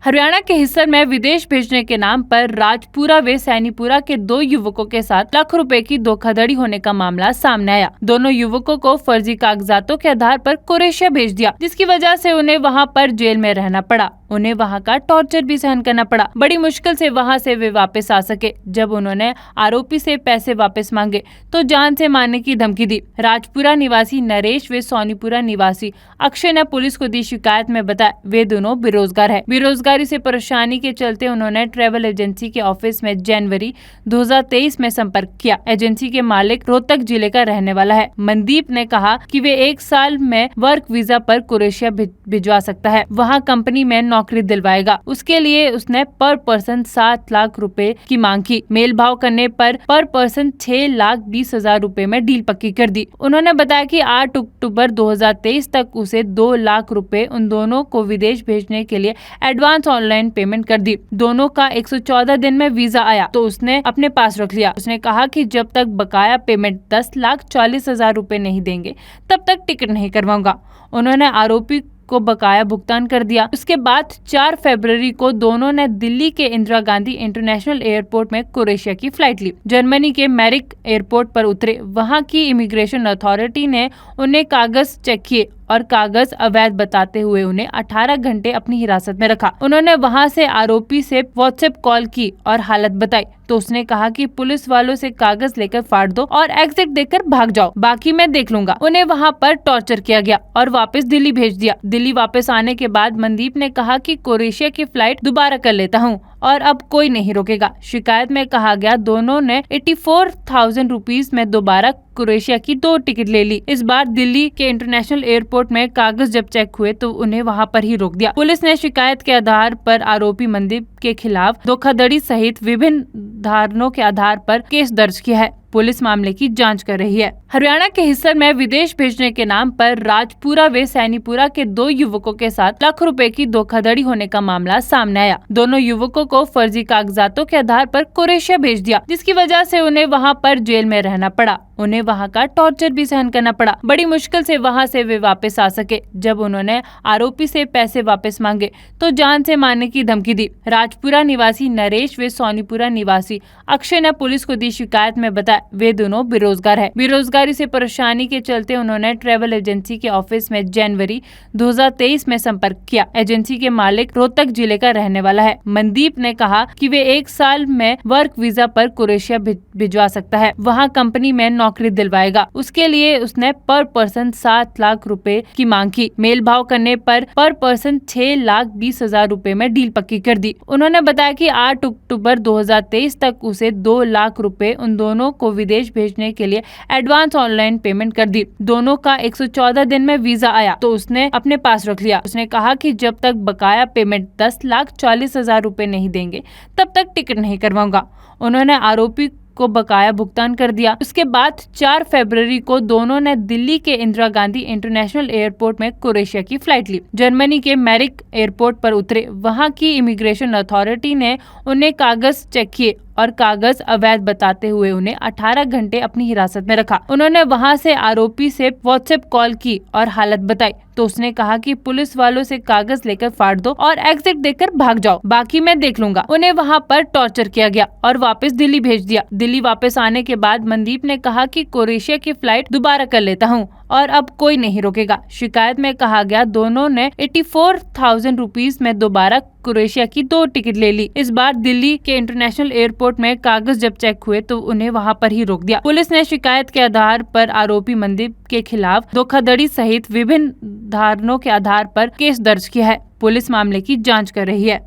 हरियाणा के हिस्सर में विदेश भेजने के नाम पर राजपुरा व सैनीपुरा के 2 युवकों के साथ लाखों रुपए की धोखाधड़ी होने का मामला सामने आया। दोनों युवकों को फर्जी कागजातों के आधार पर क्रोएशिया भेज दिया, जिसकी वजह से उन्हें वहां पर जेल में रहना पड़ा। उन्हें वहां का टॉर्चर भी सहन करना पड़ा। बड़ी मुश्किल से वहां से वे वापस आ सके। जब उन्होंने आरोपी से पैसे वापस मांगे तो जान से मारने की धमकी दी। राजपुरा निवासी नरेश व सोनीपुरा निवासी अक्षय ने पुलिस को दी शिकायत में बताया वे दोनों बेरोजगार है। बेरोजगारी से परेशानी के चलते उन्होंने ट्रैवल एजेंसी के ऑफिस में जनवरी 2023 में संपर्क किया। एजेंसी के मालिक रोहतक जिले का रहने वाला है। मनदीप ने कहा कि वे 1 साल में वर्क वीजा पर क्रोएशिया भिजवा सकता है। वहाँ कंपनी में नौकरी दिलवाएगा। उसके लिए उसने पर पर्सन 7 लाख रुपए की मांग की। मेल भाव करने पर पर्सन 6,20,000 रुपए में डील पक्की कर दी। उन्होंने बताया कि 8 अक्टूबर 2023 तक उसे 2 लाख रुपए उन दोनों को विदेश भेजने के लिए एडवांस ऑनलाइन पेमेंट कर दी। दोनों का 114 दिन में वीजा आया तो उसने अपने पास रख लिया। उसने कहा कि जब तक बकाया पेमेंट 10,40,000 रुपए नहीं देंगे तब तक टिकट नहीं करवाऊंगा। उन्होंने आरोपी को बकाया भुगतान कर दिया। उसके बाद 4 फरवरी को दोनों ने दिल्ली के इंदिरा गांधी इंटरनेशनल एयरपोर्ट में क्रोएशिया की फ्लाइट ली। जर्मनी के मैरिक एयरपोर्ट पर उतरे। वहां की इमिग्रेशन अथॉरिटी ने उन्हें कागज चेक किए और कागज अवैध बताते हुए उन्हें 18 घंटे अपनी हिरासत में रखा। उन्होंने वहां से आरोपी से व्हाट्सएप कॉल की और हालत बताई तो उसने कहा कि पुलिस वालों से कागज लेकर फाड़ दो और एग्जिट देकर भाग जाओ, बाकी मैं देख लूंगा। उन्हें वहां पर टॉर्चर किया गया और वापस दिल्ली भेज दिया। दिल्ली वापस आने के बाद मनदीप ने कहा कि क्रोएशिया की फ्लाइट दोबारा कर लेता हूँ और अब कोई नहीं रोकेगा। शिकायत में कहा गया दोनों ने 84,000 रुपीज में दोबारा क्रोएशिया की 2 टिकट ले ली। इस बार दिल्ली के इंटरनेशनल एयरपोर्ट में कागज जब चेक हुए तो उन्हें वहां पर ही रोक दिया। पुलिस ने शिकायत के आधार पर आरोपी मनदीप के खिलाफ धोखाधड़ी सहित विभिन्न धाराओं के आधार पर केस दर्ज किया है। पुलिस मामले की जांच कर रही है। हरियाणा के हिस्सर में विदेश भेजने के नाम पर राजपुरा व सैनीपुरा के 2 युवकों के साथ लाखों रुपए की धोखाधड़ी होने का मामला सामने आया। दोनों युवकों को फर्जी कागजातों के आधार पर क्रोएशिया भेज दिया, जिसकी वजह से उन्हें वहां पर जेल में रहना पड़ा। उन्हें वहां का टॉर्चर भी सहन करना पड़ा। बड़ी मुश्किल से वहां से वे वापस आ सके। जब उन्होंने आरोपी से पैसे वापस मांगे तो जान से मारने की धमकी दी। राजपुरा निवासी नरेश व सोनीपुरा निवासी अक्षय ने पुलिस को दी शिकायत में बताया वे दोनों बेरोजगार है। बेरोजगारी से परेशानी के चलते उन्होंने ट्रैवल एजेंसी के ऑफिस में जनवरी 2023 में संपर्क किया। एजेंसी के मालिक रोहतक जिले का रहने वाला है। मनदीप ने कहा कि वे 1 साल में वर्क वीजा पर क्रोएशिया भिजवा सकता है। वहाँ कंपनी में नौकरी दिलवाएगा। उसके लिए उसने पर पर्सन 7 लाख रुपए की मांग की। मेल भाव करने पर पर्सन 6,20,000 रुपए में डील पक्की कर दी। उन्होंने बताया कि 8 अक्टूबर 2023 तक उसे 2 लाख रुपए उन दोनों को विदेश भेजने के लिए एडवांस ऑनलाइन पेमेंट कर दी। दोनों का 114 दिन में वीजा आया तो उसने अपने पास रख लिया। उसने कहा कि जब तक बकाया पेमेंट 10,40,000 रुपए नहीं देंगे तब तक टिकट नहीं करवाऊंगा। उन्होंने आरोपी को बकाया भुगतान कर दिया। उसके बाद 4 फरवरी को दोनों ने दिल्ली के इंदिरा गांधी इंटरनेशनल एयरपोर्ट में क्रोएशिया की फ्लाइट ली। जर्मनी के मैरिक एयरपोर्ट पर उतरे। वहां की इमिग्रेशन अथॉरिटी ने उन्हें कागज चेक किए और कागज अवैध बताते हुए उन्हें 18 घंटे अपनी हिरासत में रखा। उन्होंने वहां से आरोपी से व्हाट्सएप कॉल की और हालत बताई तो उसने कहा कि पुलिस वालों से कागज लेकर फाड़ दो और एग्जिट देकर भाग जाओ, बाकी मैं देख लूंगा। उन्हें वहां पर टॉर्चर किया गया और वापस दिल्ली भेज दिया। दिल्ली वापस आने के बाद मनदीप ने कहा कि क्रोएशिया की फ्लाइट दोबारा कर लेता हूँ और अब कोई नहीं रोकेगा। शिकायत में कहा गया दोनों ने 84,000 रुपीज में दोबारा क्रोएशिया की 2 टिकट ले ली। इस बार दिल्ली के इंटरनेशनल एयरपोर्ट में कागज जब चेक हुए तो उन्हें वहां पर ही रोक दिया। पुलिस ने शिकायत के आधार पर आरोपी मनदीप के खिलाफ धोखाधड़ी सहित विभिन्न धाराओं के आधार पर केस दर्ज किया है। पुलिस मामले की जांच कर रही है।